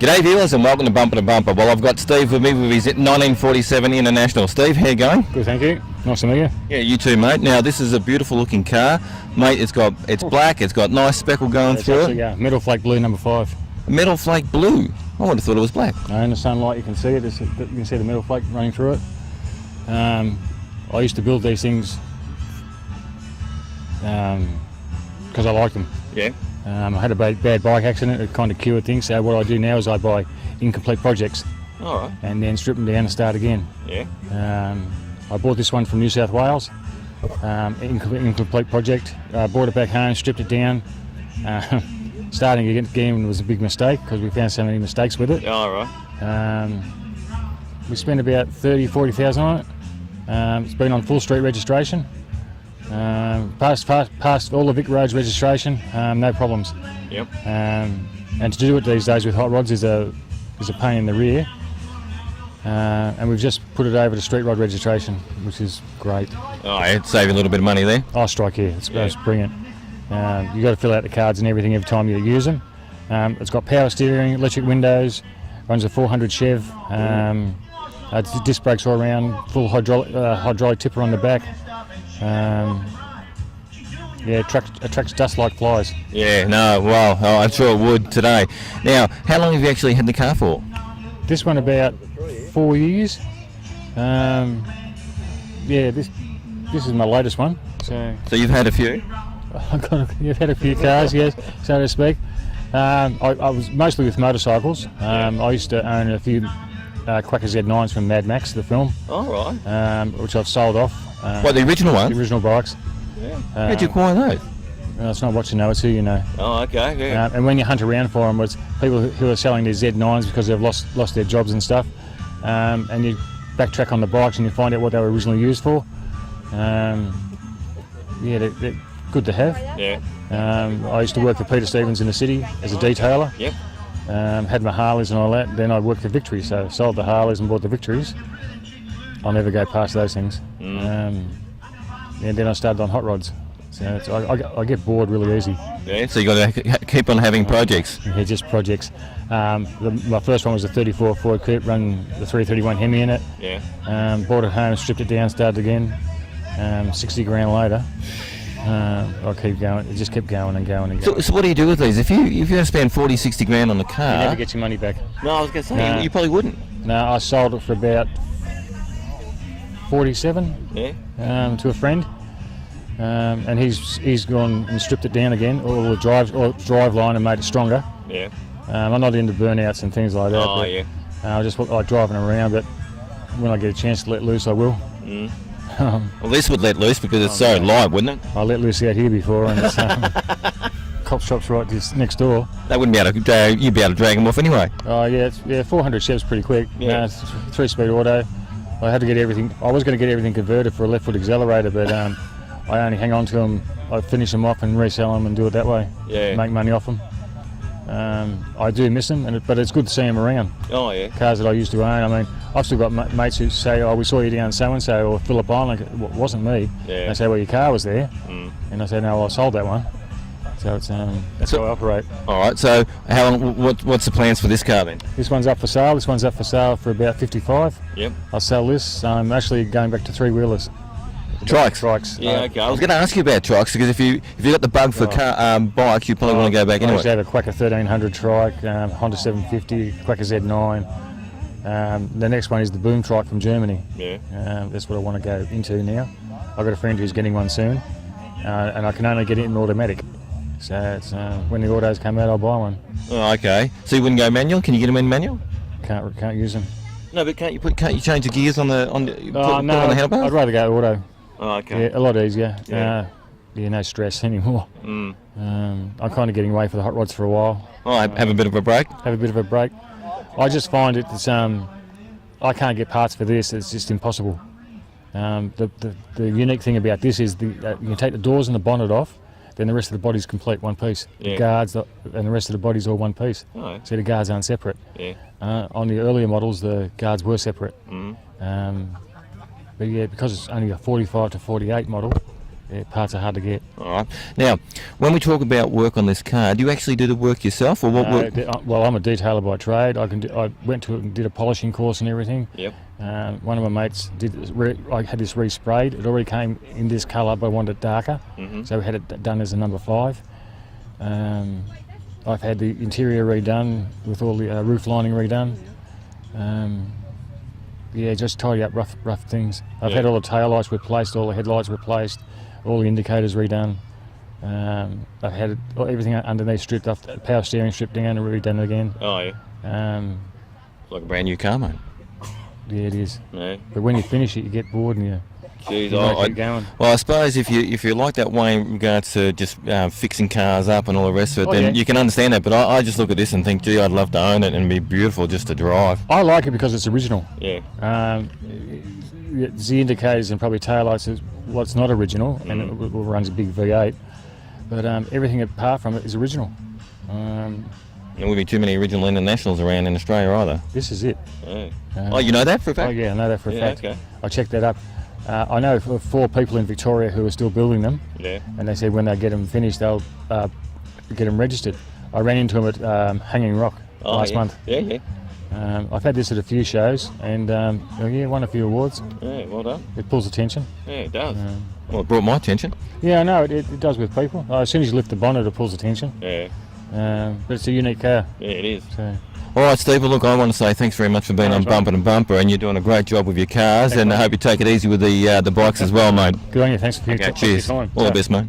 G'day viewers and welcome to Bumper to Bumper. Well, I've got Steve with me with his 1947 International. Steve, how you going? Good, thank you. Nice to meet you. Yeah, you too, mate. Now, this is a beautiful looking car. Mate, it's black, it's got nice speckle going through it. Yeah, metal flake blue number 5. Metal flake blue? I would have thought it was black. In the sunlight you can see it. You can see the metal flake running through it. I used to build these things because I like them. Yeah. I had a bad bike accident. It kind of cured things. So what I do now is I buy incomplete projects. All right. And then strip them down and start again. Yeah. I bought this one from New South Wales. Incomplete project. Brought it back home, stripped it down. Starting again was a big mistake because we found so many mistakes with it. All right. We spent about 30,000-40,000 on it. It's been on full street registration. Passed all the Vic roads registration, no problems. Yep. And to do it these days with hot rods is a pain in the rear. And we've just put it over to street rod registration, which is great. Oh, it'd save you a little bit of money there. Oh, strike here, it's brilliant. You've got to fill out the cards and everything every time you use them. It's got power steering, electric windows, runs a 400 Chev. Disc brakes all around, full hydraulic tipper on the back. Attracts dust like flies. Yeah, no, well, I'm sure it would today. Now, how long have you actually had the car for? This one about 4 years. This is my latest one. So you've had a few? You've had a few cars, yes, so to speak. I was mostly with motorcycles. I used to own a few Quacker Z9s from Mad Max, the film. All right. Which I've sold off. What, the original one? The original bikes. Yeah. How'd you acquire those? It's not what you know, it's who you know. Oh, okay, yeah. And when you hunt around for them, it's people who are selling their Z9s because they've lost their jobs and stuff. And you backtrack on the bikes and you find out what they were originally used for. They're good to have. Yeah. I used to work for Peter Stevens in the city as a detailer. Yep. Had my Harleys and all that. Then I worked for Victory, so sold the Harleys and bought the Victories. I'll never go past those things. And then I started on hot rods. So I get bored really easy. Yeah, so you got to keep on having projects. Yeah, just projects. My first one was a 34 Ford Coupe, run the 331 Hemi in it. Yeah. Bought it home, stripped it down, started again. 60 grand later. I'll keep going. It just kept going and going and going. So what do you do with these? If you're going to spend 40, 60 grand on the car... You never get your money back. No, I was going to say, you probably wouldn't. No, I sold it for about 47 to a friend. And he's gone and stripped it down again, all the drive line, and made it stronger. Yeah. I'm not into burnouts and things like that. Oh, yeah. I just like driving around, but when I get a chance to let loose, I will. Well, this would let loose because it's so light, wouldn't it? I let loose out here before, and it's cop shop's right just next door. They wouldn't be able to. You'd be able to drag them off anyway. Oh yeah, 400 Chev's pretty quick. Yeah. It's 3-speed auto. I had to get everything. I was going to get everything converted for a left foot accelerator, but I only hang on to them. I finish them off and resell them and do it that way. Yeah. Make money off them. I do miss them, but it's good to see them around. Oh yeah. Cars that I used to own. I mean, I've still got mates who say, "Oh, we saw you down so and so," or Phillip Island. It wasn't me. Yeah. They say, "Well, your car was there," and I say, "No, well, I sold that one." So it's that's how I operate. All right. So how long? What's the plans for this car then? This one's up for sale. This one's up for sale for about 55. Yep. I'll sell this. I'm actually going back to 3-wheelers. Trikes. Yeah, okay. I was going to ask you about trikes because if you got the bug for bikes, you probably want to go back anyway. I used to have a Quacker 1300 trike, Honda 750, Quacker Z9. The next one is the boom trike from Germany. Yeah. That's what I want to go into now. I've got a friend who's getting one soon, and I can only get it in automatic. So it's, when the autos come out, I'll buy one. Oh, okay. So you wouldn't go manual? Can you get them in manual? Can't use them. No, but can't you change the gears on the on the handlebars? I'd rather go auto. Oh, okay. Yeah, a lot easier. Yeah. No stress anymore. I'm kind of getting away for the hot rods for a while. Oh, have a bit of a break? Have a bit of a break. I just find it's I can't get parts for this. It's just impossible. The unique thing about this is you can take the doors and the bonnet off, then the rest of the body's complete, one piece. Yeah. The guards and the rest of the body's all one piece. Oh. So the guards aren't separate. Yeah. On the earlier models, the guards were separate. But yeah, because it's only a 45 to 48 model, parts are hard to get. All right. Now, when we talk about work on this car, do you actually do the work yourself, or what? Well, I'm a detailer by trade. I went to and did a polishing course and everything. Yep. One of my mates did. I had this resprayed. It already came in this colour, but I wanted it darker, so we had it done as a number 5. I've had the interior redone with all the roof lining redone. Yeah, just tidy up rough things. I've had all the tail lights replaced, all the headlights replaced, all the indicators redone. I've had everything underneath stripped off, the power steering stripped down and redone again. Oh yeah. It's like a brand new car, mate. Yeah, it is. Yeah. But when you finish it, you get bored and you keep going. Well, I suppose if you like that way in regards to just fixing cars up and all the rest of it, then you can understand that. But I just look at this and think, gee, I'd love to own it and be beautiful just to drive. I like it because it's original. Yeah. The indicators and probably taillights is what's not original, and it runs a big V8. But everything apart from it is original. There won't be too many original internationals around in Australia either. This is it. Yeah. Oh, you know that for a fact? Oh yeah, I know that for a fact. Okay. I checked that up. I know 4 people in Victoria who are still building them. Yeah. And they said when they get them finished, they'll get them registered. I ran into them at Hanging Rock last month. Yeah. I've had this at a few shows and won a few awards. Yeah, well done. It pulls attention. Yeah, it does. Well, it brought my attention. Yeah, I know, it does with people. As soon as you lift the bonnet, it pulls attention. Yeah. But it's a unique car. Yeah, it is. So. All right, Steve, well, look, I want to say thanks very much for being on Bumper to Bumper, and you're doing a great job with your cars, and I hope you take it easy with the bikes as well, mate. Good on you, thanks for your cheers. time. All the best, mate.